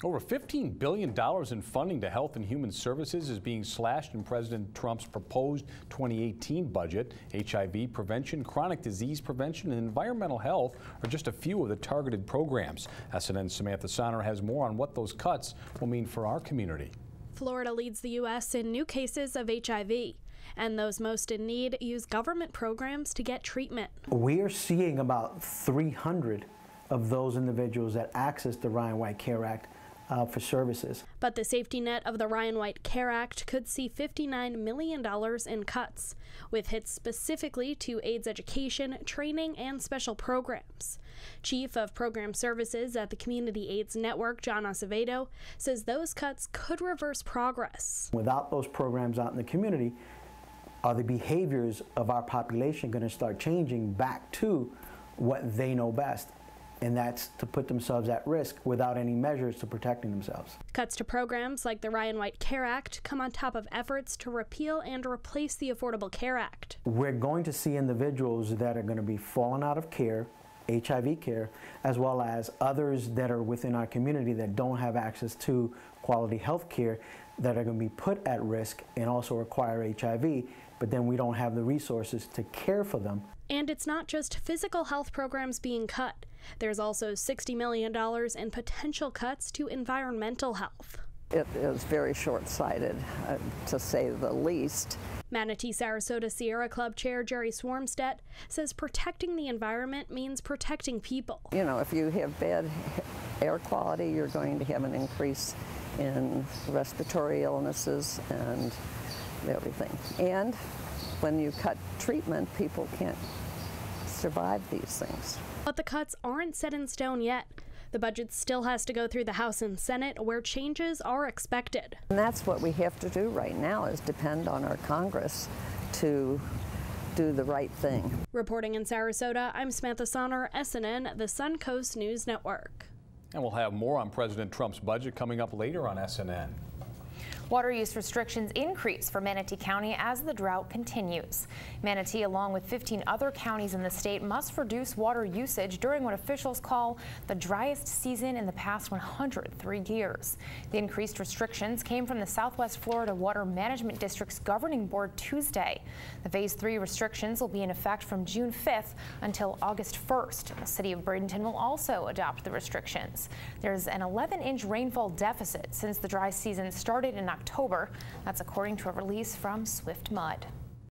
Over $15 billion in funding to health and human services is being slashed in President Trump's proposed 2018 budget. HIV prevention, chronic disease prevention, and environmental health are just a few of the targeted programs. SNN's Samantha Sonner has more on what those cuts will mean for our community. Florida leads the U.S. in new cases of HIV, and those most in need use government programs to get treatment. We are seeing about 300 of those individuals that access the Ryan White Care Act for services. But the safety net of the Ryan White Care Act could see $59 million in cuts, with hits specifically to AIDS education, training, and special programs. Chief of Program Services at the Community AIDS Network, John Acevedo, says those cuts could reverse progress. Without those programs out in the community, are the behaviors of our population going to start changing back to what they know best? And that's to put themselves at risk without any measures to protecting themselves. Cuts to programs like the Ryan White Care Act come on top of efforts to repeal and replace the Affordable Care Act. We're going to see individuals that are going to be falling out of care, HIV care, as well as others that are within our community that don't have access to quality health care that are going to be put at risk and also require HIV, but then we don't have the resources to care for them. And it's not just physical health programs being cut. There's also $60 million in potential cuts to environmental health. It is very short-sighted, to say the least. Manatee Sarasota Sierra Club Chair Jerry Swarmstedt says protecting the environment means protecting people. You know, if you have bad air quality, you're going to have an increase in respiratory illnesses and everything. And when you cut treatment, people can't survive these things. But the cuts aren't set in stone yet. The budget still has to go through the House and Senate, where changes are expected. And that's what we have to do right now, is depend on our Congress to do the right thing. Reporting in Sarasota, I'm Samantha Sonner, SNN, the Suncoast News Network. And we'll have more on President Trump's budget coming up later on SNN. Water use restrictions increase for Manatee County as the drought continues. Manatee, along with 15 other counties in the state, must reduce water usage during what officials call the driest season in the past 103 years. The increased restrictions came from the Southwest Florida Water Management District's governing board Tuesday. The Phase 3 restrictions will be in effect from June 5th until August 1st. The city of Bradenton will also adopt the restrictions. There's an 11-inch rainfall deficit since the dry season started in October. That's according to a release from Swift Mud.